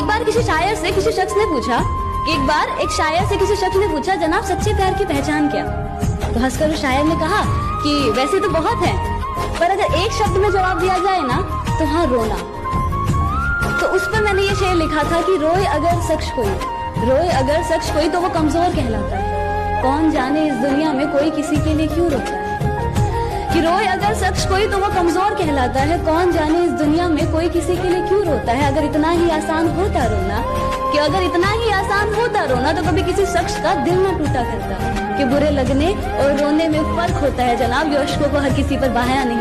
एक बार किसी शायर से किसी शख्स ने पूछा कि एक बार एक शायर से किसी शख्स ने पूछा, जनाब सच्चे प्यार की पहचान क्या? तो हंसकर उस शायर ने कहा कि वैसे तो बहुत है, पर अगर एक शब्द में जवाब दिया जाए ना तो हाँ, रोना। तो उस पर मैंने ये शेर लिखा था कि रोए अगर शख्स कोई तो वो कमजोर कहलाता है। कौन जाने इस दुनिया में कोई किसी के लिए क्यों रोता है। कि रोए अगर शख्स कोई तो वो कमजोर कहलाता है। कौन जाने इस दुनिया में कोई किसी के लिए क्यों रोता है। अगर इतना ही आसान होता रोना तो कभी किसी शख्स का दिल ना टूटा करता। कि बुरे लगने और रोने में फर्क होता है जनाब, ये अश्कों को हर किसी पर बहाया नहीं